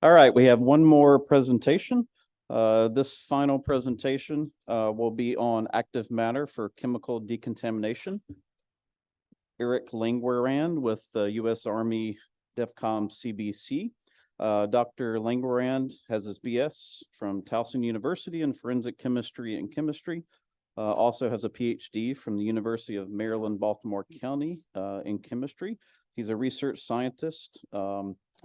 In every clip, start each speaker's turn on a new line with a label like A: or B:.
A: All right, we have one more presentation. This final presentation will be on active matter for chemical decontamination. Eric Langwarand with the U.S. Army DEFCON CBC. Dr. Langwarand has his BS from Towson University in forensic chemistry and chemistry. Also has a PhD from the University of Maryland, Baltimore County in chemistry. He's a research scientist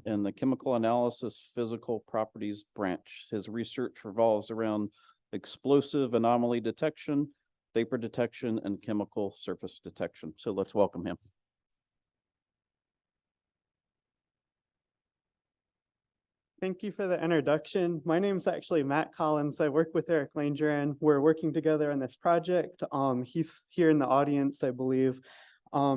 A: in the chemical analysis physical properties branch. His research revolves around explosive anomaly detection, vapor detection, and chemical surface detection. So let's welcome him.
B: Thank you for the introduction. My name is actually Matt Collins. I work with Eric Langran. We're working together on this project. He's here in the audience, I believe.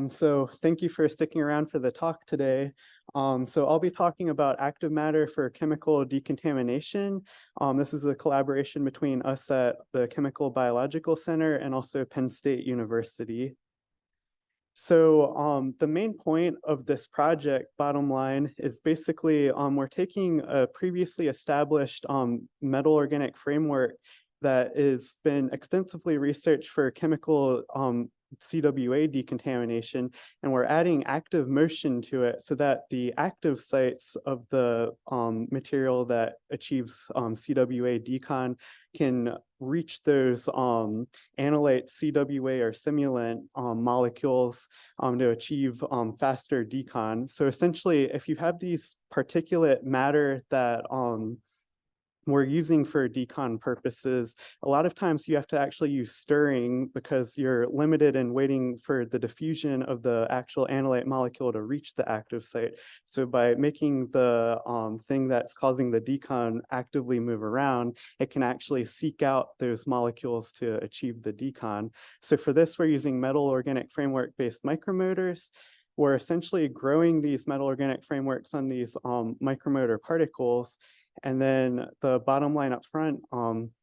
B: So thank you for sticking around for the talk today. So I'll be talking about active matter for chemical decontamination. This is a collaboration between us at the Chemical Biological Center and also Penn State University. So the main point of this project, bottom line, is basically we're taking a previously established metal organic framework that has been extensively researched for chemical CWA decontamination, and we're adding active motion to it so that the active sites of the material that achieves CWA decon can reach those analyte CWA or simulant molecules to achieve faster decon. So essentially, if you have these particulate matter that we're using for decon purposes, a lot of times you have to actually use stirring because you're limited in waiting for the diffusion of the actual analyte molecule to reach the active site. So by making the thing that's causing the decon actively move around, it can actually seek out those molecules to achieve the decon. So for this, we're using metal organic framework-based micromotors. We're essentially growing these metal organic frameworks on these micromotor particles. And then the bottom line up front,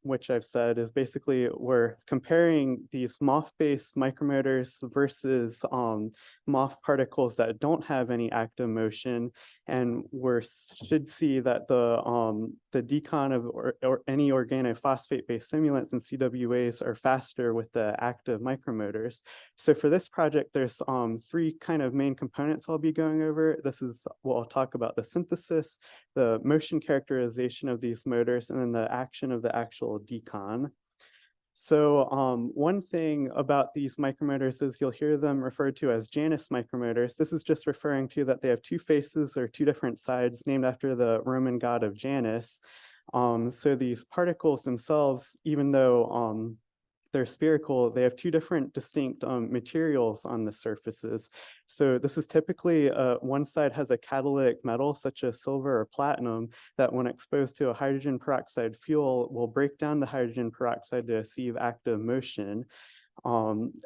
B: which I've said, is basically we're comparing these MOF-based micromotors versus MOF particles that don't have any active motion, and we should see that the decon of or any organophosphate-based simulants and CWAs are faster with the active micromotors. So for this project, there's three kind of main components I'll be going over. This is what I'll talk about: the synthesis, the motion characterization of these motors, and then the action of the actual decon. So one thing about these micromotors is you'll hear them referred to as Janus micromotors. This is just referring to that they have two faces or two different sides named after the Roman god of Janus. So these particles themselves, even though they're spherical, they have two different distinct materials on the surfaces. So this is typically, one side has a catalytic metal such as silver or platinum that when exposed to a hydrogen peroxide fuel will break down the hydrogen peroxide to achieve active motion.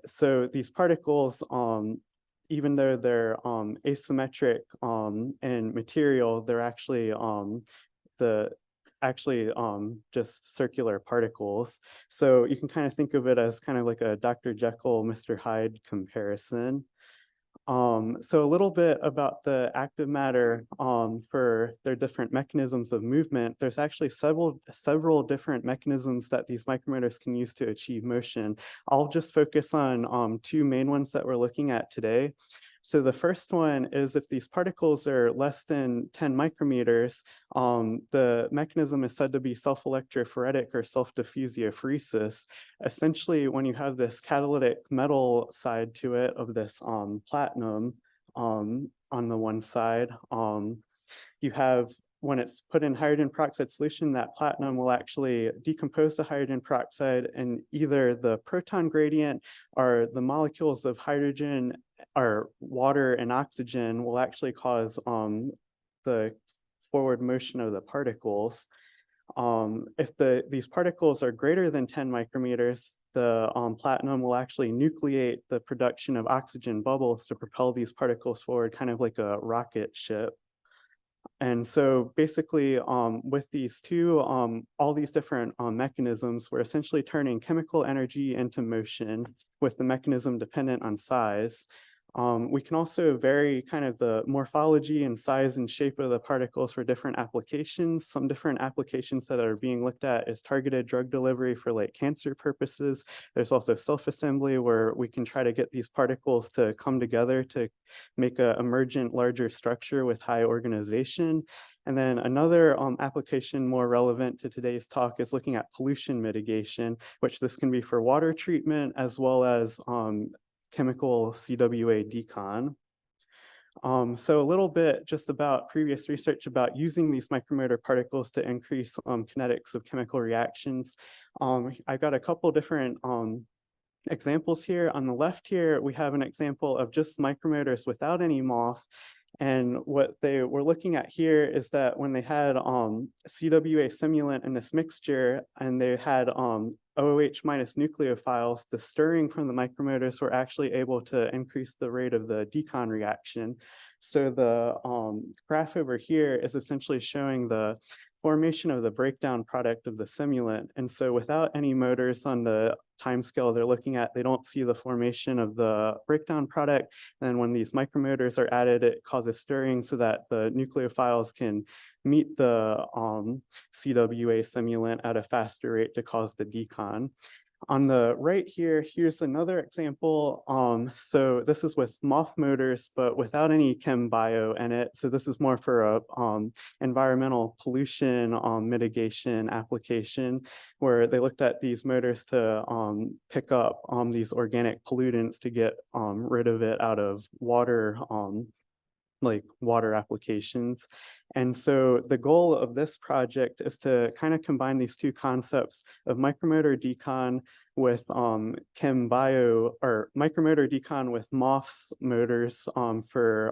B: So these particles, even though they're asymmetric in material, they're actually just circular particles. So you can kind of think of it as kind of like a Dr. Jekyll, Mr. Hyde comparison. So a little bit about the active matter for their different mechanisms of movement. There's actually several different mechanisms that these micromotors can use to achieve motion. I'll just focus on two main ones that we're looking at today. So the first one is if these particles are less than 10 micrometers, the mechanism is said to be self-electrophoretic or self-diffusiophoresis. Essentially, when you have this catalytic metal side to it of this platinum on the one side, you have, when it's put in hydrogen peroxide solution, that platinum will actually decompose the hydrogen peroxide, and either the proton gradient or the molecules of hydrogen or water and oxygen will actually cause the forward motion of the particles. If these particles are greater than 10 micrometers, the platinum will actually nucleate the production of oxygen bubbles to propel these particles forward, kind of like a rocket ship. And so basically with these two, all these different mechanisms, we're essentially turning chemical energy into motion with the mechanism dependent on size. We can also vary kind of the morphology and size and shape of the particles for different applications. Some different applications that are being looked at is targeted drug delivery for like cancer purposes. There's also self-assembly where we can try to get these particles to come together to make a emergent larger structure with high organization. And then another application more relevant to today's talk is looking at pollution mitigation, which this can be for water treatment as well as chemical CWA decon. So a little bit just about previous research about using these micromotor particles to increase kinetics of chemical reactions. I got a couple different examples here. On the left here, we have an example of just micromotors without any MOF. And what they were looking at here is that when they had CWA simulant in this mixture and they had OH minus nucleophiles, the stirring from the micromotors were actually able to increase the rate of the Decon reaction. So the graph over here is essentially showing the formation of the breakdown product of the simulant. And so without any motors on the time scale they're looking at, they don't see the formation of the breakdown product. And when these micromotors are added, it causes stirring so that the nucleophiles can meet the CWA simulant at a faster rate to cause the decon. On the right here, here's another example. So this is with MOF motors, but without any chem bio in it. So this is more for a environmental pollution mitigation application, where they looked at these motors to pick up these organic pollutants to get rid of it out of water, like water applications. And so the goal of this project is to kind of combine these two concepts of micromotor decon with chem bio, or micromotor decon with MOFs motors for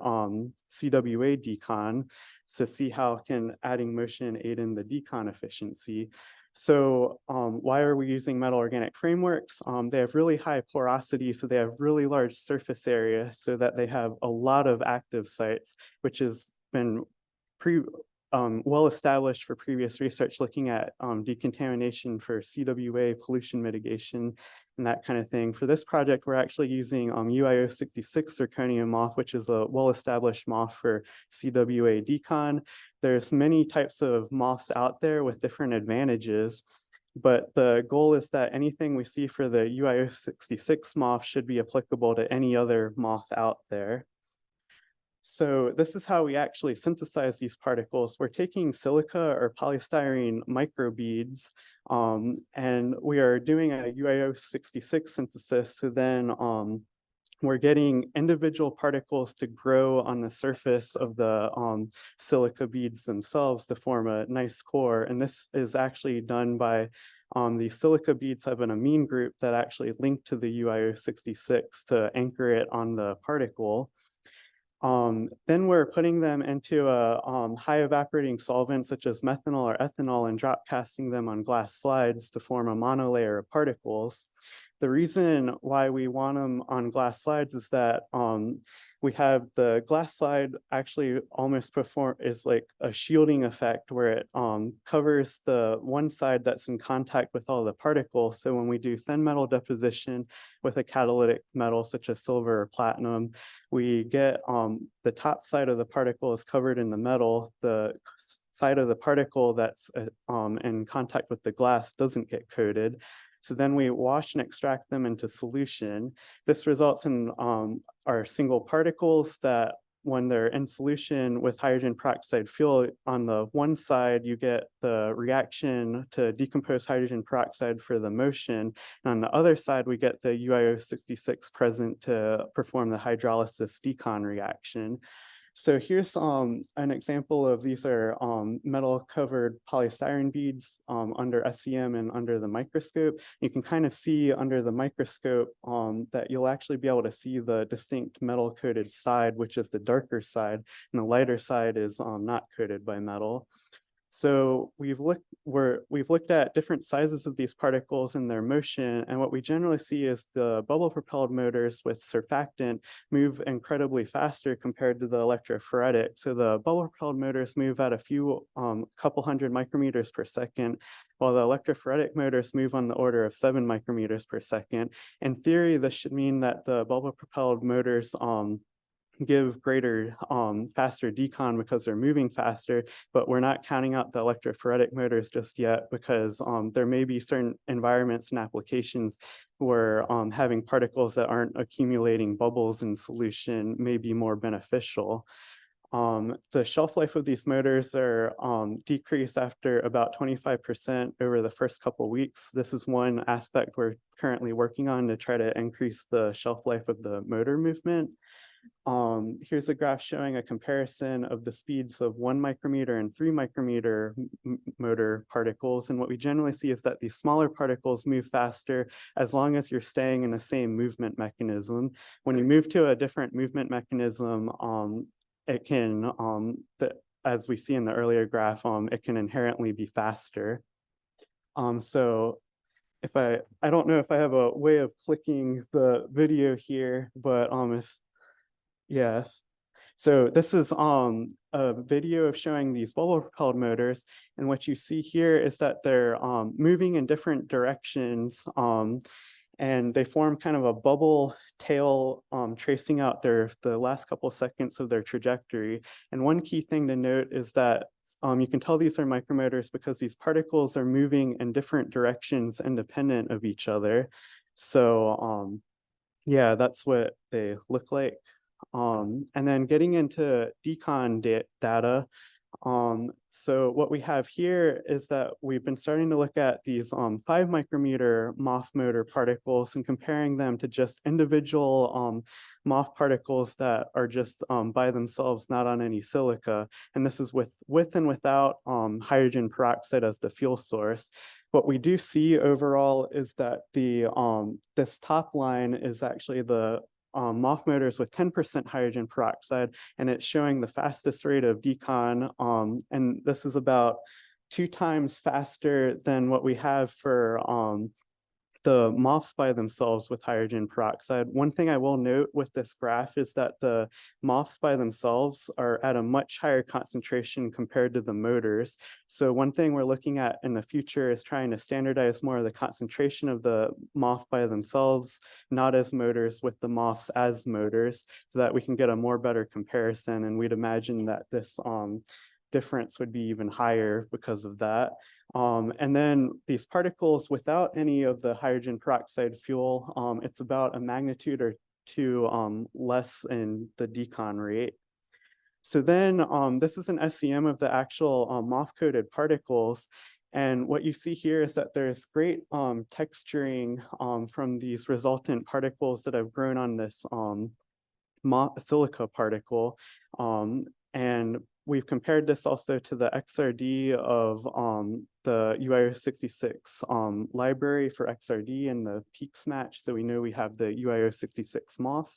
B: CWA decon, to see how can adding motion aid in the decon efficiency. So why are we using metal organic frameworks? They have really high porosity, so they have really large surface area so that they have a lot of active sites, which has been well established for previous research looking at decontamination for CWA, pollution mitigation, and that kind of thing. For this project, we're actually using UIO66 zirconium MOF, which is a well-established MOF for CWA decon. There's many types of MOFs out there with different advantages, but the goal is that anything we see for the UIO66 MOF should be applicable to any other MOF out there. So this is how we actually synthesize these particles. We're taking silica or polystyrene microbeads, and we are doing a UIO66 synthesis. So then we're getting individual particles to grow on the surface of the silica beads themselves to form a nice core. And this is actually done by the silica beads have an amine group that actually link to the UIO66 to anchor it on the particle. Then we're putting them into a high evaporating solvent such as methanol or ethanol and drop casting them on glass slides to form a monolayer of particles. The reason why we want them on glass slides is that we have the glass slide actually almost is like a shielding effect where it covers the one side that's in contact with all the particles. So when we do thin metal deposition with a catalytic metal such as silver or platinum, we get the top side of the particle is covered in the metal. The side of the particle that's in contact with the glass doesn't get coated. So then we wash and extract them into solution. This results in our single particles that when they're in solution with hydrogen peroxide fuel, on the one side, you get the reaction to decompose hydrogen peroxide for the motion. And on the other side, we get the UIO66 present to perform the hydrolysis decon reaction. So here's an example of these are metal covered polystyrene beads under SEM and under the microscope. You can kind of see under the microscope that you'll actually be able to see the distinct metal coated side, which is the darker side, and the lighter side is not coated by metal. So we've looked at different sizes of these particles and their motion, and what we generally see is the bubble propelled motors with surfactant move incredibly faster compared to the electrophoretic. So the bubble propelled motors move at a few couple hundred micrometers per second, while the electrophoretic motors move on the order of 7 micrometers per second. In theory, this should mean that the bubble propelled motors give greater faster decon because they're moving faster, but we're not counting out the electrophoretic motors just yet because there may be certain environments and applications where having particles that aren't accumulating bubbles in solution may be more beneficial. The shelf life of these motors are decreased after about 25% over the first couple weeks. This is one aspect we're currently working on to try to increase the shelf life of the motor movement. Here's a graph showing a comparison of the speeds of 1 micrometer and 3 micrometer motor particles. And what we generally see is that these smaller particles move faster as long as you're staying in the same movement mechanism. When you move to a different movement mechanism, it can, as we see in the earlier graph, it can inherently be faster. So if I don't know if I have a way of clicking the video here, but yes. So this is a video of showing these bubble propelled motors, and what you see here is that they're moving in different directions, and they form kind of a bubble tail tracing out the last couple seconds of their trajectory. And one key thing to note is that you can tell these are micromotors because these particles are moving in different directions independent of each other. So yeah, that's what they look like. And then getting into decon data. So what we have here is that we've been starting to look at these 5 micrometer MOF motor particles and comparing them to just individual MOF particles that are just by themselves, not on any silica. And this is with and without hydrogen peroxide as the fuel source. What we do see overall is that this top line is actually the MOF motors with 10% hydrogen peroxide, and it's showing the fastest rate of decon. And this is about 2 times faster than what we have for the MOFs by themselves with hydrogen peroxide. One thing I will note with this graph is that the MOFs by themselves are at a much higher concentration compared to the motors. So one thing we're looking at in the future is trying to standardize more of the concentration of the MOF by themselves, not as motors, with the MOFs as motors, so that we can get a more better comparison. And we'd imagine that this difference would be even higher because of that. And then these particles without any of the hydrogen peroxide fuel, it's about a magnitude or 2 less in the decon rate. So then this is an SEM of the actual MOF-coated particles. And what you see here is that there's great texturing from these resultant particles that have grown on this silica particle. And we've compared this also to the XRD of the UIO66 library for XRD and the peaks match. So we know we have the UIO66 MOF.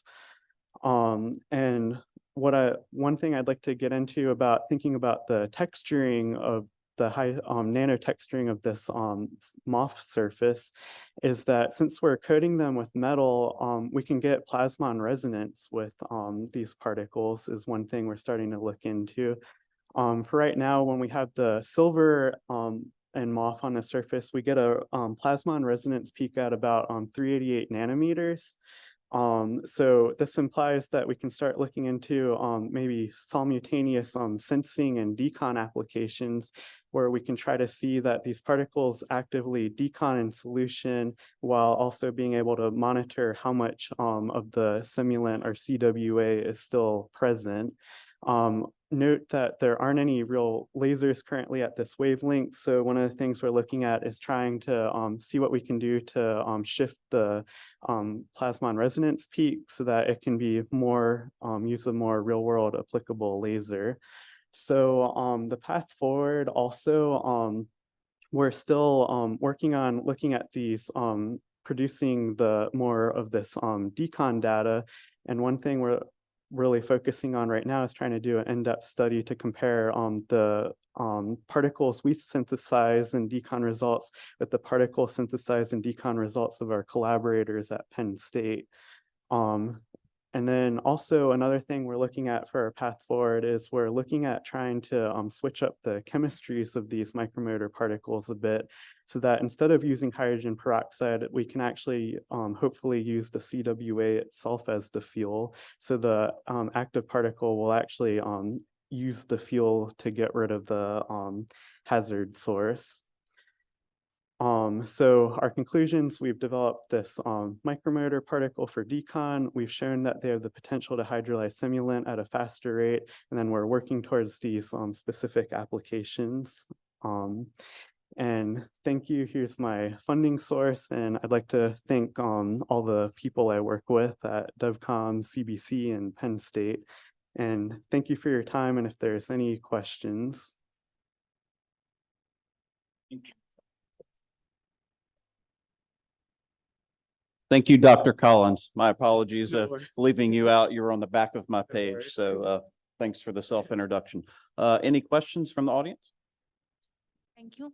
B: And one thing I'd like to get into about thinking about the texturing of the high nano texturing of this MOF surface is that since we're coating them with metal, we can get plasmon resonance with these particles is one thing we're starting to look into. For right now, when we have the silver and MOF on the surface, we get a plasmon resonance peak at about 388 nanometers. So this implies that we can start looking into maybe simultaneous sensing and decon applications where we can try to see that these particles actively decon in solution while also being able to monitor how much of the simulant or CWA is still present. Note that there aren't any real lasers currently at this wavelength. So one of the things we're looking at is trying to see what we can do to shift the plasmon resonance peak so that it can be more, use a more real world applicable laser. So the path forward also, we're still working on looking at these producing the more of this decon data. And one thing really focusing on right now is trying to do an in-depth study to compare the particles we synthesize and Decon results with the particle synthesized and Decon results of our collaborators at Penn State. And then also another thing we're looking at for our path forward is we're looking at trying to switch up the chemistries of these micromotor particles a bit so that instead of using hydrogen peroxide, we can actually hopefully use the CWA itself as the fuel. So the active particle will actually use the fuel to get rid of the hazard source. So our conclusions, we've developed this micromotor particle for Decon. We've shown that they have the potential to hydrolyze simulant at a faster rate, and then we're working towards these specific applications. And thank you. Here's my funding source, and I'd like to thank all the people I work with at DevCom, CBC, and Penn State. And thank you for your time, and if there's any questions.
A: Thank you, Dr. Collins. My apologies
B: No worries.
A: leaving you out. You were on the back of my
B: No
A: page,
B: worries.
A: so thanks for the self-introduction. Any questions from the audience?
C: Thank you.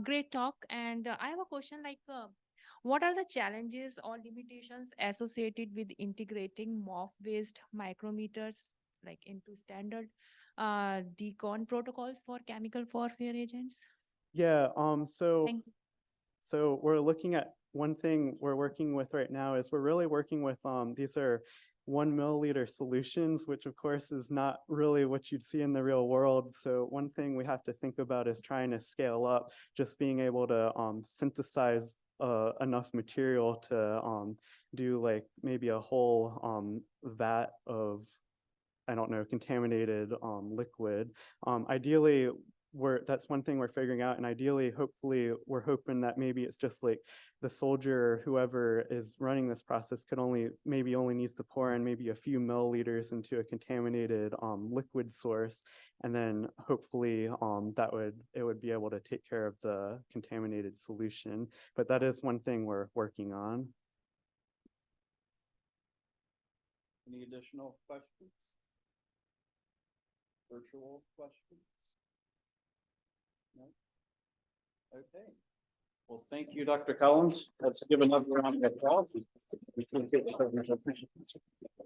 C: Great talk. And I have a question like, what are the challenges or limitations associated with integrating MOF-based micrometers like into standard Decon protocols for chemical warfare agents?
B: Yeah,
C: Thank you.
B: so we're looking at one thing we're working with right now is we're really working with these are 1 milliliter solutions, which of course is not really what you'd see in the real world. So one thing we have to think about is trying to scale up, just being able to synthesize enough material to do like maybe a whole vat of, I don't know, contaminated liquid. Ideally, that's one thing we're figuring out, and ideally, hopefully, we're hoping that maybe it's just like the soldier, whoever is running this process, could maybe only needs to pour in maybe a few milliliters into a contaminated liquid source, and then hopefully it would be able to take care of the contaminated solution. But that is one thing we're working on.
A: Any additional questions? Virtual questions? No? Okay. Well, thank you, Dr. Collins. Let's give another round of applause.